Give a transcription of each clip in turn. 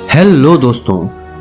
Hello दोस्तों,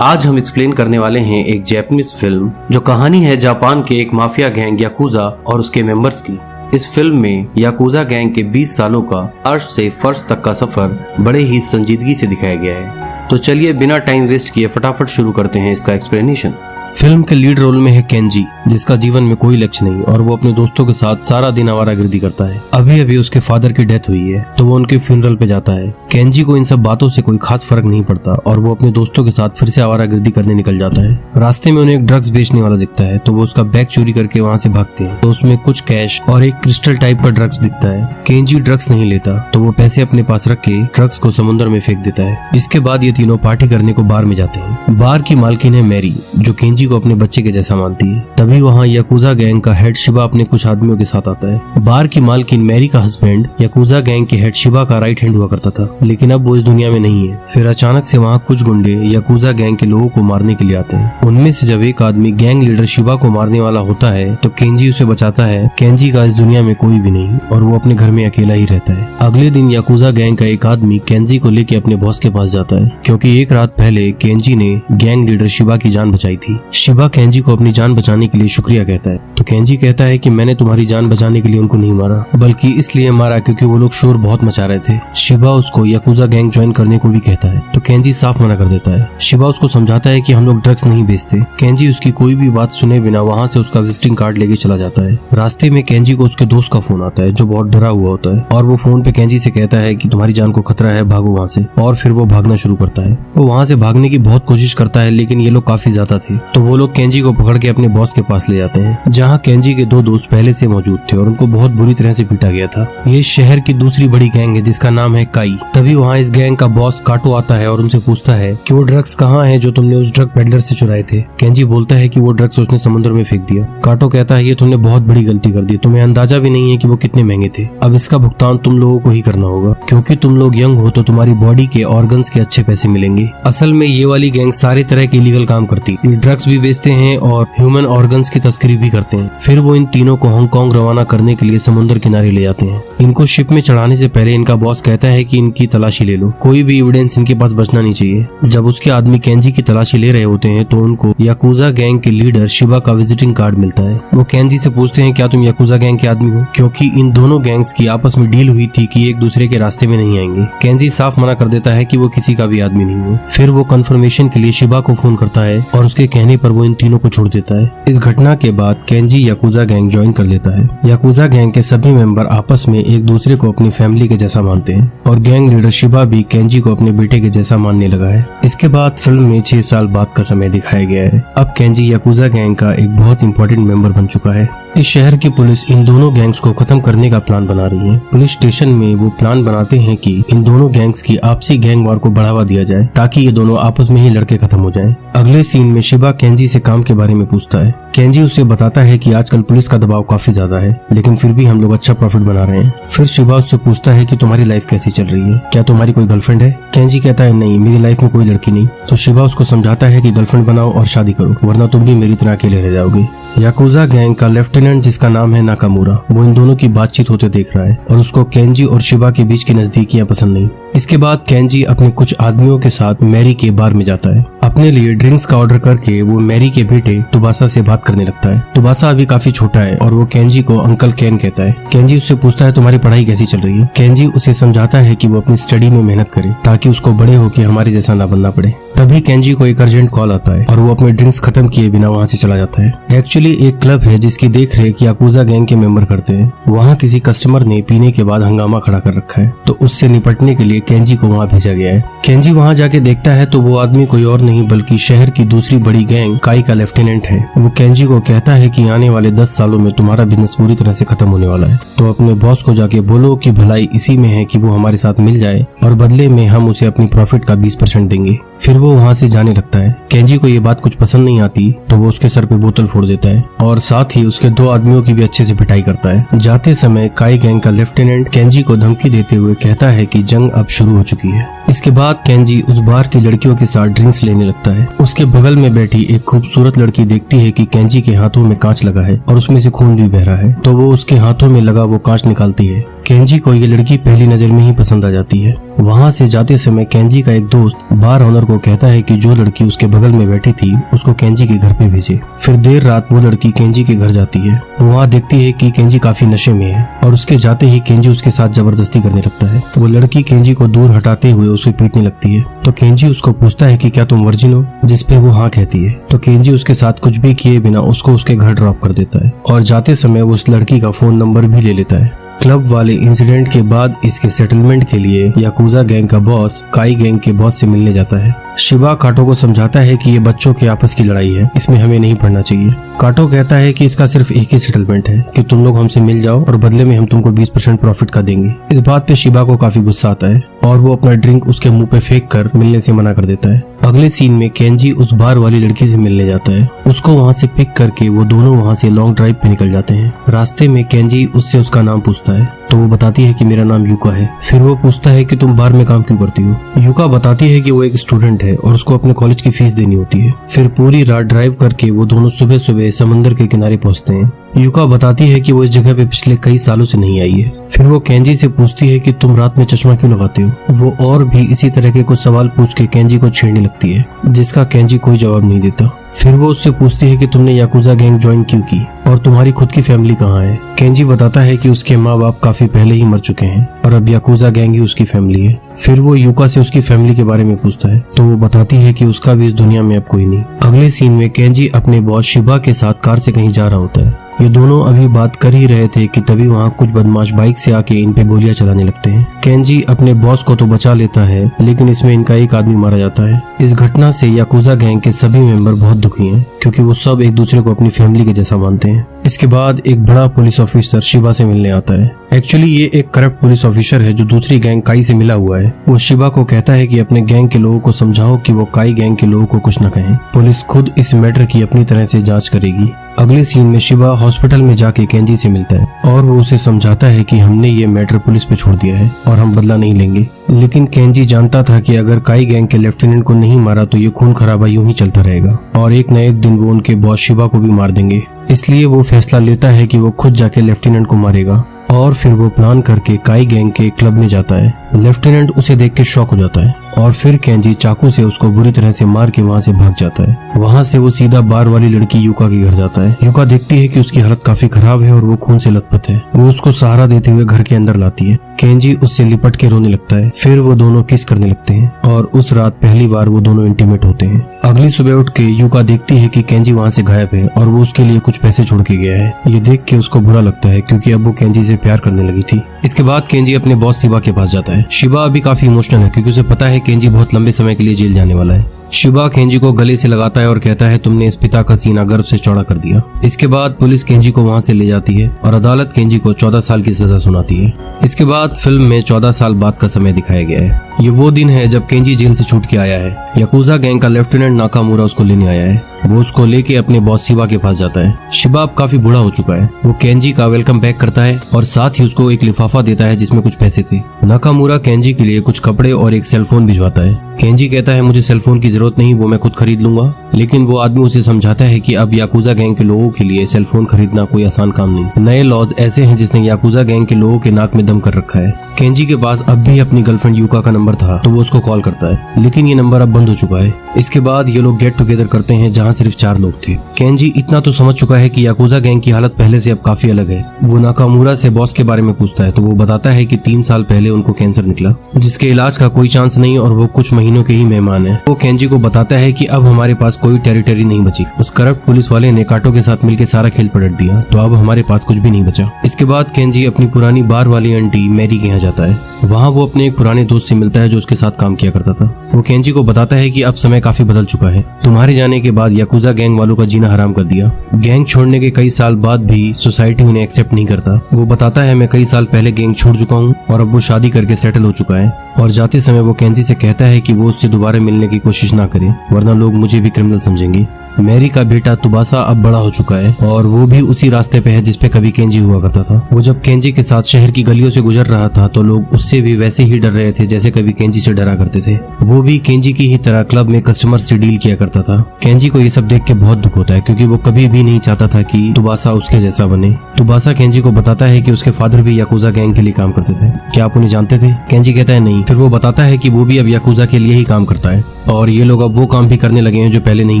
आज हम एक्सप्लेन करने वाले हैं एक जापानीज फिल्म जो कहानी है जापान के एक माफिया गैंग याकुजा और उसके मेंबर्स की। इस फिल्म में याकुजा गैंग के 20 सालों का अर्श से फर्श तक का सफर बड़े ही संजीदगी से दिखाया गया है। तो चलिए बिना टाइम वेस्ट किए फटाफट शुरू करते हैं इसका एक्सप्लेनेशन। फिल्म के लीड रोल में है केंजी, जिसका जीवन में कोई लक्ष्य नहीं और वो अपने दोस्तों के साथ सारा दिन आवारागर्दी करता है। अभी अभी उसके फादर की डेथ हुई है तो वो उनके फ्यूनरल पे जाता है। केंजी को इन सब बातों से कोई खास फर्क नहीं पड़ता और वो अपने दोस्तों के साथ फिर से आवारागर्दी करने निकल जाता है। रास्ते में उन्हें एक ड्रग्स बेचने वाला दिखता है तो वो उसका बैग चोरी करके वहाँ से भागते हैं। तो उसमें कुछ कैश और एक क्रिस्टल टाइप का ड्रग्स दिखता है। केंजी ड्रग्स नहीं लेता तो वो पैसे अपने पास रख के ड्रग्स को समुद्र में फेंक देता है। इसके बाद ये तीनों पार्टी करने को बार में जाते हैं। बार की मालकिन है मैरी, जो केंजी को अपने बच्चे के जैसा मानती है। तभी वहाँ याकुजा गैंग का हेड शिबा अपने कुछ आदमियों के साथ आता है। बार की मालकिन मैरी का हस्बैंड याकुजा गैंग के हेड शिबा का राइट हैंड हुआ करता था, लेकिन अब वो इस दुनिया में नहीं है। फिर अचानक से वहाँ कुछ गुंडे याकुजा गैंग के लोगों को मारने के लिए आते हैं। उनमें से जब एक आदमी गैंग लीडर शिबा को मारने वाला होता है तो केंजी उसे बचाता है। केंजी का इस दुनिया में कोई भी नहीं और वो अपने घर में अकेला ही रहता है। अगले दिन याकुजा गैंग का एक आदमी केंजी को लेके अपने बॉस के पास जाता है, क्योंकि एक रात पहले केंजी ने गैंग लीडर शिबा की जान बचाई थी। शिबा केंजी को अपनी जान बचाने के लिए शुक्रिया कहता है तो केंजी कहता है कि मैंने तुम्हारी जान बचाने के लिए उनको नहीं मारा, बल्कि इसलिए मारा क्योंकि वो लोग शोर बहुत मचा रहे थे। शिबा उसको याकुजा गैंग ज्वाइन करने को भी कहता है तो केंजी साफ मना कर देता है। शिबा उसको समझाता है कि हम लोग ड्रग्स नहीं बेचते। केंजी उसकी कोई भी बात सुने बिना वहाँ से उसका विजिटिंग कार्ड लेके चला जाता है। रास्ते में केंजी को उसके दोस्त का फोन आता है जो बहुत डरा हुआ होता है और वो फोन पे केंजी से कहता है कि तुम्हारी जान को खतरा है, भागो वहाँ से। और फिर वो भागना शुरू करता है। वो वहाँ से भागने की बहुत कोशिश करता है, लेकिन ये लोग काफी ज्यादा थे तो वो लोग केंजी को पकड़ के अपने बॉस के पास ले जाते हैं, जहाँ केंजी के 2 दोस्त पहले से मौजूद थे और उनको बहुत बुरी तरह से पीटा गया था। ये शहर की दूसरी बड़ी गैंग है जिसका नाम है काई। तभी वहाँ इस गैंग का बॉस काटो आता है और उनसे पूछता है कि वो ड्रग्स कहाँ हैं जो तुमने उस ड्रग पेडलर से चुराए थे। केंजी बोलता है कि वो ड्रग्स उसने समुद्र में फेंक दिया। काटो कहता है ये तुमने बहुत बड़ी गलती कर दी, तुम्हें अंदाजा भी नहीं है कि वो कितने महंगे थे। अब इसका भुगतान तुम लोगों को ही करना होगा, क्योंकि तुम लोग यंग हो तो तुम्हारी बॉडी के ऑर्गन्स के अच्छे पैसे मिलेंगे। असल में ये वाली गैंग सारे तरह के इलीगल काम करती है, ड्रग्स भी बेचते हैं और ह्यूमन ऑर्गन्स की तस्करी भी करते हैं। फिर वो इन तीनों को हांगकांग रवाना करने के लिए समुद्र किनारे ले जाते हैं। इनको शिप में चढ़ाने से पहले इनका बॉस कहता है कि इनकी तलाशी ले लो, कोई भी एविडेंस इनके पास बचना नहीं चाहिए। जब उसके आदमी केंजी की तलाशी ले रहे होते हैं तो उनको याकुजा गैंग के लीडर शिबा का विजिटिंग कार्ड मिलता है। वो केंजी से पूछते हैं क्या तुम याकुजा गैंग के आदमी हो, क्योंकि इन दोनों गैंग्स की आपस में डील हुई थी कि एक दूसरे के रास्ते में नहीं आएंगे। केंजी साफ मना कर देता है कि वो किसी का भी आदमी नहीं है। फिर वो कंफर्मेशन के लिए शिबा को फोन करता है और उसके कहने पर वो इन तीनों को छोड़ देता है। इस घटना के बाद केंजी याकुजा गैंग ज्वाइन कर लेता है। याकुजा गैंग के सभी मेंबर आपस में एक दूसरे को अपनी फैमिली के जैसा मानते हैं और गैंग लीडर शिबा भी केंजी को अपने बेटे के जैसा मानने लगा है। इसके बाद फिल्म में 6 साल बाद का समय दिखाया गया है। अब केंजी याकुजा गैंग का एक बहुत इंपॉर्टेंट मेंबर बन चुका है। इस शहर की पुलिस इन दोनों गैंग्स को खत्म करने का प्लान बना रही है। पुलिस स्टेशन में वो प्लान बनाते हैं कि इन दोनों गैंग्स की आपसी गैंग वार को बढ़ावा दिया जाए ताकि ये दोनों आपस में ही लड़के खत्म हो जाएं। अगले सीन में शिबा केंजी से काम के बारे में पूछता है। केंजी उसे बताता है कि आजकल पुलिस का दबाव काफी ज्यादा है, लेकिन फिर भी हम लोग अच्छा प्रॉफिट बना रहे हैं। फिर शिबा उससे पूछता है कि तुम्हारी लाइफ कैसी चल रही है, क्या तुम्हारी कोई गर्लफ्रेंड है। केंजी कहता है नहीं, मेरी लाइफ में कोई लड़की नहीं। तो शिबा उसको समझाता है कि गर्लफ्रेंड बनाओ और शादी करो, वरना तुम भी मेरी तरह अकेले रह जाओगे। याकुजा गैंग का लेफ्टिनेंट जिसका नाम है नाकामुरा, वो इन दोनों की बातचीत होते देख रहा है और उसको केंजी और शिबा के बीच की नजदीकियां पसंद नहीं। इसके बाद केंजी अपने कुछ आदमियों के साथ मैरी के बार में जाता है। अपने लिए ड्रिंक्स का ऑर्डर करके वो मैरी के बेटे तुबासा से बात करने लगता है। तुबासा अभी काफी छोटा है और वो केंजी को अंकल केन कहता है। केंजी उससे पूछता है तुम्हारी पढ़ाई कैसी चल रही है। केंजी उसे समझाता है कि वो अपनी स्टडी में मेहनत करे ताकि उसको बड़े होकर हमारे जैसा ना बनना पड़े। तभी केंजी को एक अर्जेंट कॉल आता है और वो अपने ड्रिंक्स खत्म किए बिना वहाँ से चला जाता है। एक्चुअली एक क्लब है जिसकी देख रेख याकुजा गैंग के मेंबर करते हैं। वहाँ किसी कस्टमर ने पीने के बाद हंगामा खड़ा कर रखा है तो उससे निपटने के लिए केंजी को वहाँ भेजा गया है। केंजी वहाँ जाके देखता है तो वो आदमी कोई और नहीं बल्कि शहर की दूसरी बड़ी गैंग काई का लेफ्टिनेंट है। वो केंजी को कहता है कि आने वाले 10 सालों में तुम्हारा बिजनेस पूरी तरह से खत्म होने वाला है, तो अपने बॉस को जाके बोलो कि भलाई इसी में है कि वो हमारे साथ मिल जाए और बदले में हम उसे अपनी प्रॉफिट का 20% देंगे। फिर वो वहाँ से जाने लगता है। केंजी को ये बात कुछ पसंद नहीं आती तो वो उसके सर पे बोतल फोड़ देता है और साथ ही उसके 2 आदमियों की भी अच्छे से पिटाई करता है। जाते समय काई गैंग का लेफ्टिनेंट केंजी को धमकी देते हुए कहता है कि जंग अब शुरू हो चुकी है। इसके बाद केंजी उस बार की लड़कियों के साथ ड्रिंक्स लेने लगता है। उसके बगल में बैठी एक खूबसूरत लड़की देखती है कि केंजी के हाथों में कांच लगा है और उसमें से खून भी बह रहा है, तो वो उसके हाथों में लगा वो कांच निकालती है। केंजी को ये लड़की पहली नजर में ही पसंद आ जाती है। वहाँ से जाते समय केंजी का एक दोस्त बार ऑनर को कहता है कि जो लड़की उसके बगल में बैठी थी उसको केंजी के घर पे भेजे। फिर देर रात वो लड़की केंजी के घर जाती है। वहाँ देखती है कि केंजी काफी नशे में है और उसके जाते ही केंजी उसके साथ जबरदस्ती करने लगता है। वो लड़की केंजी को दूर हटाते हुए उसे पीटने लगती है, तो केंजी उसको पूछता है कि क्या तुम वर्जिन हो, जिसपे वो हाँ कहती है। तो केंजी उसके साथ कुछ भी किए बिना उसको उसके घर ड्रॉप कर देता है और जाते समय वो उस लड़की का फोन नंबर भी ले लेता है। क्लब वाले इंसिडेंट के बाद इसके सेटलमेंट के लिए याकुजा गैंग का बॉस काई गैंग के बॉस से मिलने जाता है। शिबा काटो को समझाता है कि ये बच्चों के आपस की लड़ाई है, इसमें हमें नहीं पड़ना चाहिए। काटो कहता है कि इसका सिर्फ एक ही सेटलमेंट है कि तुम लोग हमसे मिल जाओ और बदले में हम तुमको 20% प्रॉफिट का देंगे। इस बात पे शिबा को काफी गुस्सा आता है और वो अपना ड्रिंक उसके मुंह पे फेंक कर मिलने से मना कर देता है। अगले सीन में केंजी उस बार वाली लड़की से मिलने जाता है। उसको वहाँ से पिक करके वो दोनों वहाँ से लॉन्ग ड्राइव पे निकल जाते हैं। रास्ते में केंजी उससे उसका नाम पूछता है, तो वो बताती है कि मेरा नाम यूका है। फिर वो पूछता है कि तुम बार में काम क्यों करती हो। यूका बताती है कि वो एक स्टूडेंट है और उसको अपने कॉलेज की फीस देनी होती है। फिर पूरी रात ड्राइव करके वो दोनों सुबह सुबह समंदर के किनारे पहुंचते हैं। यूका बताती है कि वो इस जगह पे पिछले कई सालों से नहीं आई है। फिर वो केंजी से पूछती है कि तुम रात में चश्मा क्यों लगाते हो। वो और भी इसी तरह के कुछ सवाल पूछ के केंजी को छेड़ने लगती है, जिसका केंजी कोई जवाब नहीं देता। फिर वो उससे पूछती है कि तुमने याकुजा गैंग ज्वाइन क्यों की और तुम्हारी खुद की फैमिली कहाँ है। केंजी बताता है कि उसके माँ बाप काफी पहले ही मर चुके हैं और अब याकुजा गैंग ही उसकी फैमिली है। फिर वो यूका से उसकी फैमिली के बारे में पूछता है, तो वो बताती है कि उसका भी इस दुनिया में अब कोई नहीं। अगले सीन में केंजी अपने बॉस शिबा के साथ कार से कहीं जा रहा होता है। ये दोनों अभी बात कर ही रहे थे कि तभी वहाँ कुछ बदमाश बाइक से आके इन पे गोलियां चलाने लगते हैं। केंजी अपने बॉस को तो बचा लेता है, लेकिन इसमें इनका एक आदमी मारा जाता है। इस घटना से याकुजा गैंग के सभी मेंबर बहुत दुखी हैं, क्योंकि वो सब एक दूसरे को अपनी फैमिली के जैसा मानते हैं। इसके बाद एक बड़ा पुलिस ऑफिसर शिबा से मिलने आता है। एक्चुअली ये एक करप्ट पुलिस ऑफिसर है जो दूसरी गैंग काई से मिला हुआ है। वो शिबा को कहता है कि अपने गैंग के लोगों को समझाओ कि वो काई गैंग के लोगों को कुछ न कहें। पुलिस खुद इस मैटर की अपनी तरह से जांच करेगी। अगले सीन में शिबा हॉस्पिटल में जाके केंजी से मिलता है और वो उसे समझाता है कि हमने ये मैटर पुलिस पे छोड़ दिया है और हम बदला नहीं लेंगे। लेकिन केंजी जानता था कि अगर काई गैंग के लेफ्टिनेंट को नहीं मारा तो ये खून खराबा यूं ही चलता रहेगा और एक न एक दिन वो उनके बॉस शिबा को भी मार देंगे। इसलिए वो फैसला लेता है कि वो खुद जाके लेफ्टिनेंट को मारेगा और फिर वो प्लान करके काई गैंग के क्लब में जाता है। लेफ्टिनेंट उसे देख के शॉक हो जाता है और फिर केंजी चाकू से उसको बुरी तरह से मार के वहाँ से भाग जाता है। वहाँ से वो सीधा बार वाली लड़की यूका के घर जाता है। यूका देखती है कि उसकी हालत काफी खराब है और वो खून से लथपथ है। वो उसको सहारा देते हुए घर के अंदर लाती है। केंजी उससे लिपट के रोने लगता है। फिर वो दोनों किस करने लगते हैं और उस रात पहली बार वो दोनों इंटीमेट होते हैं। अगली सुबह उठ के यूका देखती है कि केंजी वहाँ से गायब है और वो उसके लिए कुछ पैसे छोड़ के गया है। ये देख के उसको बुरा लगता है, क्योंकि अब वो केंजी से प्यार करने लगी थी। इसके बाद केंजी अपने बॉस शिबा के पास जाता है। शिबा अभी काफी इमोशनल है, क्योंकि उसे पता है केंजी बहुत लंबे समय के लिए जेल जाने वाला है। शिबा केंजी को गले से लगाता है और कहता है, तुमने इस पिता का सीना गर्व से चौड़ा कर दिया। इसके बाद पुलिस केंजी को वहाँ से ले जाती है और अदालत केंजी को 14 साल की सजा सुनाती है। इसके बाद फिल्म में 14 साल बाद का समय दिखाया गया है। ये वो दिन है जब केंजी जेल से छूट के आया है। याकुजा गैंग का लेफ्टिनेंट नाकामुरा उसको लेने आया है। वो उसको लेके अपने बॉस शिबा के पास जाता है। शिबा अब काफी बूढ़ा हो चुका है। वो केंजी का वेलकम बैक करता है और साथ ही उसको एक लिफाफा देता है जिसमें कुछ पैसे थे। नाकामुरा केंजी के लिए कुछ कपड़े और एक सेलफोन भिजवाता है। केंजी कहता है, मुझे सेलफोन की जरूरत नहीं, वो मैं खुद खरीद लूंगा। लेकिन वो आदमी उसे समझाता है कि अब याकुजा गैंग के लोगों के लिए सेलफोन खरीदना कोई आसान काम नहीं। नए लॉज ऐसे हैं जिसने याकुजा गैंग के लोगों के नाक में दम कर रखा है। केंजी के पास अब भी अपनी गर्लफ्रेंड यूका का नंबर था, तो वो उसको कॉल करता है, लेकिन ये नंबर अब बंद हो चुका है। इसके बाद ये लोग गेट टुगेदर करते हैं जहाँ सिर्फ 4 लोग थे। केंजी इतना तो समझ चुका है कि याकुजा गैंग की हालत पहले से अब काफी अलग है। वो नाकामुरा से बॉस के बारे में पूछता है, तो वो बताता है कि 3 साल पहले उनको कैंसर निकला, जिसके इलाज का कोई चांस नहीं और वो कुछ महीनों के ही मेहमान है। वो केंजी को बताता है कि अब हमारे पास कोई टेरिटरी नहीं बची। उस करप्ट पुलिस वाले ने काटो के साथ मिलकर सारा खेल पलट दिया, तो अब हमारे पास कुछ भी नहीं बचा। इसके बाद केंजी अपनी पुरानी बार वाली आंटी मैरी के यहाँ जाता है। वहाँ वो अपने एक पुराने दोस्त से मिलता है जो उसके साथ काम किया करता था। वो केंजी को बताता है कि अब समय काफी बदल चुका है। तुम्हारे जाने के बाद याकुजा गैंग वालों का जीना हराम कर दिया। गैंग छोड़ने के कई साल बाद भी सोसाइटी उन्हें एक्सेप्ट नहीं करता। वो बताता है, मैं कई साल पहले गैंग छोड़ चुका हूँ और अब वो शादी करके सेटल हो चुका है। और जाते समय वो केंजी से कहता है कि वो उससे दोबारा मिलने की कोशिश ना करे, वरना लोग मुझे भी क्रिमिनल समझेंगे। मैरी का बेटा तुबासा अब बड़ा हो चुका है और वो भी उसी रास्ते पे है जिस पे कभी केंजी हुआ करता था। वो जब केंजी के साथ शहर की गलियों से गुजर रहा था तो लोग उससे भी वैसे ही डर रहे थे जैसे कभी केंजी से डरा करते थे। वो भी केंजी की ही तरह क्लब में कस्टमर से डील किया करता था। केंजी को ये सब देख के बहुत दुख होता है क्योंकि वो कभी भी नहीं चाहता था कि तुबासा उसके जैसा बने। तुबासा केंजी को बताता है कि उसके फादर भी याकुजा गैंग के लिए काम करते थे। क्या आप उन्हें जानते थे? केंजी कहता है नहीं। फिर वो बताता है कि वो भी अब याकुजा के लिए ही काम करता है और ये लोग अब वो काम भी करने लगे हैं जो पहले नहीं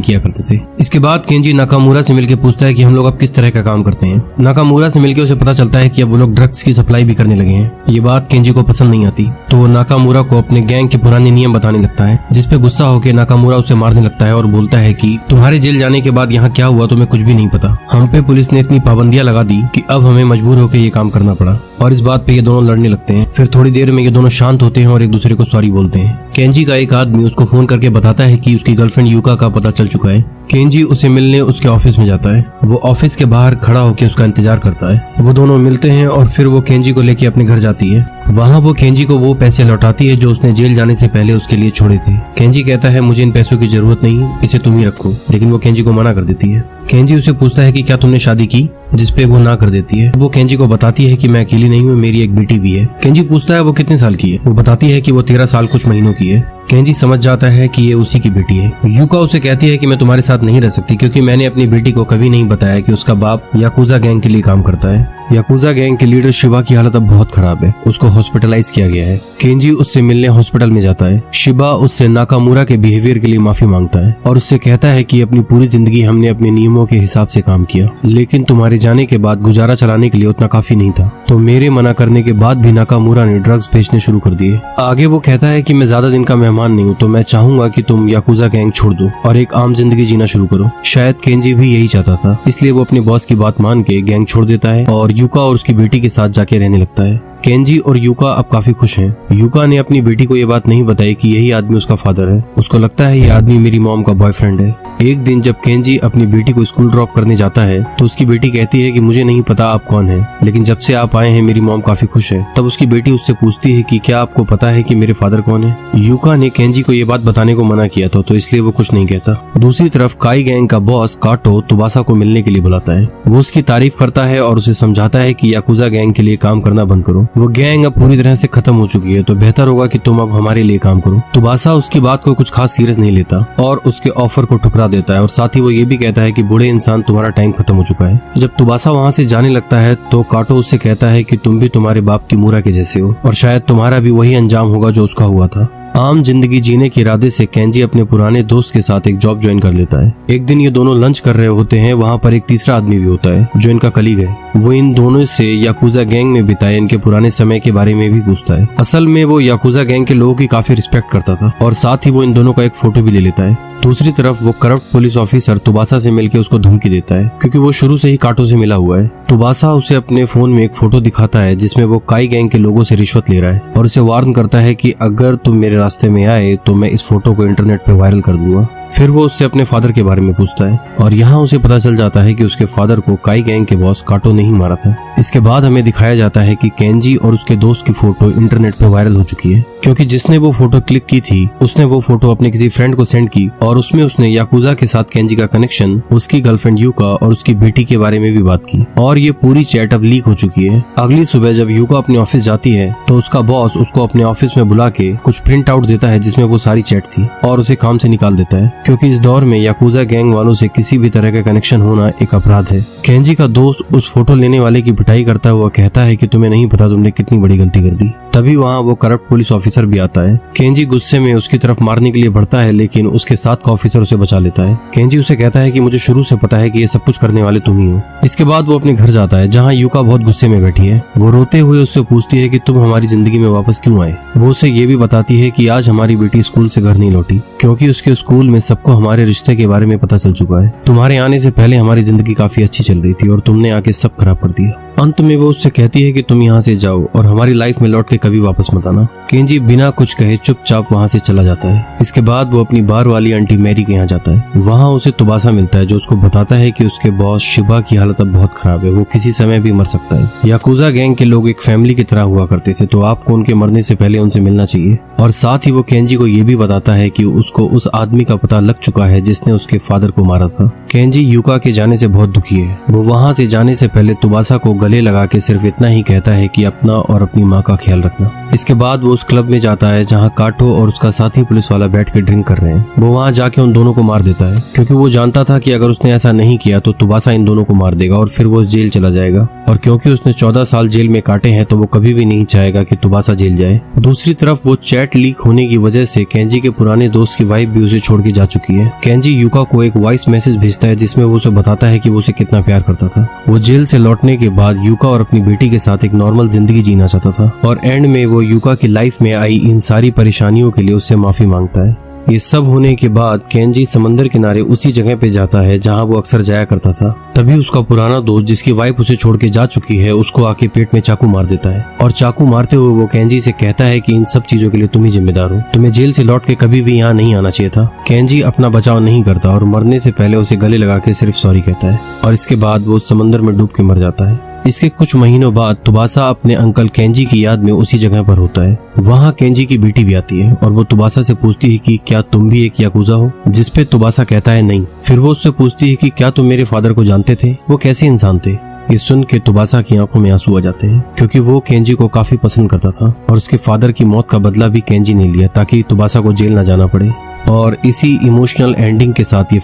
किया करते थे। इसके बाद केंजी नाकामुरा से मिलकर पूछता है कि हम लोग अब किस तरह का काम करते हैं। नाकामुरा से मिलकर उसे पता चलता है कि अब वो लोग ड्रग्स की सप्लाई भी करने लगे हैं। ये बात केंजी को पसंद नहीं आती तो वो नाकामुरा को अपने गैंग के पुराने नियम बताने लगता है, जिसपे गुस्सा होकर नाकामुरा उसे मारने लगता है और बोलता है कि तुम्हारे जेल जाने के बाद यहाँ क्या हुआ तुम्हें कुछ भी नहीं पता। हम पे पुलिस ने इतनी पाबंदियां लगा दी कि अब हमें मजबूर होकर ये काम करना पड़ा। और इस बात पे ये दोनों लड़ने लगते हैं। फिर थोड़ी देर में ये दोनों शांत होते हैं और एक दूसरे को सॉरी बोलते हैं। केंजी का एक आदमी उसको फोन करके बताता है कि उसकी गर्लफ्रेंड यूका का पता चल चुका है। केंजी उसे मिलने उसके ऑफिस में जाता है। वो ऑफिस के बाहर खड़ा होकर उसका इंतजार करता है। वो दोनों मिलते हैं और फिर वो केंजी को लेके अपने घर जाती है। वहाँ वो केंजी को वो पैसे लौटाती है जो उसने जेल जाने से पहले उसके लिए छोड़े थे। केंजी कहता है मुझे इन पैसों की जरूरत नहीं, इसे तुम ही रखो, लेकिन वो केंजी को मना कर देती है। केंजी उसे पूछता है कि क्या तुमने शादी की, जिसपे वो ना कर देती है। वो केंजी को बताती है कि मैं अकेली नहीं हूँ, मेरी एक बेटी भी है। केंजी पूछता है वो कितने साल की है। वो बताती है कि वो 13 साल कुछ महीनों की है। केंजी समझ जाता है कि ये उसी की बेटी है। यूका उसे कहती है कि मैं तुम्हारे साथ नहीं रह सकती क्योंकि मैंने अपनी बेटी को कभी नहीं बताया कि उसका बाप याकुजा गैंग के लिए काम करता है। याकुजा गैंग के लीडर शिबा की हालत अब बहुत खराब है, उसको हॉस्पिटलाइज किया गया है। केंजी उससे मिलने हॉस्पिटल में जाता है। शिबा उससे नाकामुरा के बिहेवियर के लिए माफी मांगता है और उससे कहता है कि अपनी पूरी जिंदगी हमने अपने नियमों के हिसाब से काम किया, लेकिन तुम्हारे जाने के बाद गुजारा चलाने के लिए उतना काफी नहीं था। तो मेरे मना करने के बाद भी नाकामुरा ने ड्रग्स बेचने शुरू कर दिए। आगे वो कहता है कि मैं ज्यादा दिन का मेहमान नहीं हूँ, तो मैं चाहूंगा कि तुम याकुजा गैंग छोड़ दो और एक आम जिंदगी जीना शुरू करो। शायद केंजी भी यही चाहता था, इसलिए वो अपने बॉस की बात मान के गैंग छोड़ देता है और यूका और उसकी बेटी के साथ जाके रहने लगता है। केंजी और यूका अब काफी खुश हैं। यूका ने अपनी बेटी को ये बात नहीं बताई कि यही आदमी उसका फादर है। उसको लगता है ये आदमी मेरी मॉम का बॉयफ्रेंड है। एक दिन जब केंजी अपनी बेटी को स्कूल ड्रॉप करने जाता है तो उसकी बेटी कहती है कि मुझे नहीं पता आप कौन हैं, लेकिन जब से आप आए हैं मेरी मॉम काफी खुश है। तब उसकी बेटी उससे पूछती है कि क्या आपको पता है कि मेरे फादर कौन है। यूका ने केंजी को ये बात बताने को मना किया था तो इसलिए वो कुछ नहीं कहता। दूसरी तरफ काई गैंग का बॉस काटो तुबासा को मिलने के लिए बुलाता है। वो उसकी तारीफ करता है और उसे समझाता है कि याकुजा गैंग के लिए काम करना बंद करो। वो गैंग अब पूरी तरह से खत्म हो चुकी है तो बेहतर होगा कि तुम अब हमारे लिए काम करो। तुबासा उसकी बात को कुछ खास सीरियस नहीं लेता और उसके ऑफर को ठुकरा देता है और साथ ही वो ये भी कहता है कि बूढ़े इंसान तुम्हारा टाइम खत्म हो चुका है। जब तुबासा वहाँ से जाने लगता है तो काटो उससे कहता है कि तुम भी तुम्हारे बाप की मूरा के जैसे हो और शायद तुम्हारा भी वही अंजाम होगा जो उसका हुआ था। आम जिंदगी जीने के इरादे से केंजी अपने पुराने दोस्त के साथ एक जॉब ज्वाइन कर लेता है। एक दिन ये दोनों लंच कर रहे होते हैं। वहाँ पर एक तीसरा आदमी भी होता है जो इनका कलीग है। वो इन दोनों से याकुजा गैंग में बिताए इनके पुराने समय के बारे में भी पूछता है। असल में वो याकुजा गैंग के लोगों की काफी रिस्पेक्ट करता था और साथ ही वो इन दोनों का एक फोटो भी ले लेता है। दूसरी तरफ वो करप्ट पुलिस ऑफिसर तुबासा से मिलकर उसको धमकी देता है क्योंकि वो शुरू से ही काटो से मिला हुआ है। तुबासा उसे अपने फोन में एक फोटो दिखाता है जिसमें वो काई गैंग के लोगों से रिश्वत ले रहा है और उसे वार्न करता है कि अगर तुम मेरे रास्ते में आए तो मैं इस फोटो को इंटरनेट पे वायरल कर दूंगा। फिर वो उससे अपने फादर के बारे में पूछता है और यहाँ उसे पता चल जाता है कि उसके फादर को काई गैंग के बॉस काटो ने ही मारा था। इसके बाद हमें दिखाया जाता है कि केंजी और उसके दोस्त की फोटो इंटरनेट पे वायरल हो चुकी है क्योंकि जिसने वो फोटो क्लिक की थी उसने वो फोटो अपने किसी फ्रेंड को सेंड की और उसमें उसने याकुजा के साथ केंजी का कनेक्शन, उसकी गर्लफ्रेंड यूका और उसकी बेटी के बारे में भी बात की और ये पूरी चैट अब लीक हो चुकी है। अगली सुबह जब यूका अपने ऑफिस जाती है तो उसका बॉस उसको अपने ऑफिस में बुला के कुछ प्रिंट आउट देता है जिसमें वो सारी चैट थी और उसे काम से निकाल देता है क्योंकि इस दौर में याकुजा गैंग वालों से किसी भी तरह का कनेक्शन होना एक अपराध है। केंजी का दोस्त उस फोटो लेने वाले की पिटाई करता हुआ कहता है कि तुम्हें नहीं पता तुमने कितनी बड़ी गलती कर दी। तभी वहाँ वो करप्ट पुलिस ऑफिसर भी आता है। केंजी गुस्से में उसकी तरफ मारने के लिए बढ़ता है लेकिन उसके साथ का ऑफिसर उसे बचा लेता है। केंजी उसे कहता है कि मुझे शुरू से पता है कि ये सब कुछ करने वाले तुम ही हो। इसके बाद वो अपने घर जाता है जहाँ यूका बहुत गुस्से में बैठी है। वो रोते हुए उससे पूछती है कि तुम हमारी जिंदगी में वापस क्यों आए। वो उसे ये भी बताती है कि आज हमारी बेटी स्कूल से घर नहीं लौटी क्योंकि उसके स्कूल में सबको हमारे रिश्ते के बारे में पता चल चुका है। तुम्हारे आने से पहले हमारी जिंदगी काफी अच्छी चल रही थी और तुमने आके सब खराब कर दिया। अंत में वो उससे कहती है कि तुम यहाँ से जाओ और हमारी लाइफ में लौट के कभी वापस मत आना। केंजी बिना कुछ कहे चुपचाप वहाँ से चला जाता है। इसके बाद वो अपनी बार वाली आंटी मैरी के यहाँ जाता है। वहाँ उसे तुबासा मिलता है जो उसको बताता है कि उसके बॉस शिबा की हालत अब बहुत खराब है, वो किसी समय भी मर सकता है। याकुजा गैंग के लोग एक फैमिली की तरह हुआ करते थे, तो आपको उनके मरने से पहले उनसे मिलना चाहिए। और साथ ही वो केंजी को ये भी बताता है कि उसको उस आदमी का पता लग चुका है जिसने उसके फादर को मारा था। केंजी युका के जाने से बहुत दुखी है। वो वहाँ से जाने से पहले तुबासा को गले लगा के सिर्फ इतना ही कहता है कि अपना और अपनी माँ का ख्याल रखना। इसके बाद वो उस क्लब में जाता है जहाँ काटो और उसका साथी पुलिस वाला बैठ के ड्रिंक कर रहे हैं। वो वहाँ जाके उन दोनों को मार देता है क्योंकि वो जानता था कि अगर उसने ऐसा नहीं किया तो तुबासा इन दोनों को मार देगा और फिर वो जेल चला जाएगा। और क्योंकि उसने 14 साल जेल में काटे हैं तो वो कभी भी नहीं चाहेगा कि तुबासा जेल जाए। दूसरी तरफ वो चैट लीक होने की वजह से केंजी के पुराने दोस्त की वाइफ भी उसे छोड़ के जा चुकी है। केंजी युका को एक वॉइस मैसेज भेजता है जिसमें वो उसे बताता है कि वो उसे कितना प्यार करता था। वो जेल से लौटने के बाद युका और अपनी बेटी के साथ एक नॉर्मल जिंदगी जीना चाहता था और एंड में वो युका की लाइफ में आई इन सारी परेशानियों के लिए उससे माफी मांगता है। ये सब होने के बाद केंजी समंदर किनारे उसी जगह पे जाता है जहाँ वो अक्सर जाया करता था। तभी उसका पुराना दोस्त जिसकी वाइफ उसे छोड़ के जा चुकी है उसको आके पेट में चाकू मार देता है और चाकू मारते हुए वो केंजी से कहता है कि इन सब चीजों के लिए तुम ही जिम्मेदार हो, तुम्हें जेल से लौट के कभी भी यहाँ नहीं आना चाहिए था। केंजी अपना बचाव नहीं करता और मरने से पहले उसे गले लगा के सिर्फ सॉरी कहता है और इसके बाद वो समंदर में डूब के मर जाता है। इसके कुछ महीनों बाद तुबासा अपने अंकल केंजी की याद में उसी जगह पर होता है। वहाँ केंजी की बेटी भी आती है और वो तुबासा से पूछती है कि क्या तुम भी एक याकुजा हो, जिस पे तुबासा कहता है नहीं। फिर वो उससे पूछती है कि क्या तुम मेरे फादर को जानते थे, वो कैसे इंसान थे। ये सुन के तुबासा की आंखों में आंसू आ जाते हैं क्योंकि वो केंजी को काफी पसंद करता था और उसके फादर की मौत का बदला भी केंजी ने लिया ताकि तुबासा को जेल न जाना पड़े। और इसी इमोशनल एंडिंग के साथ ये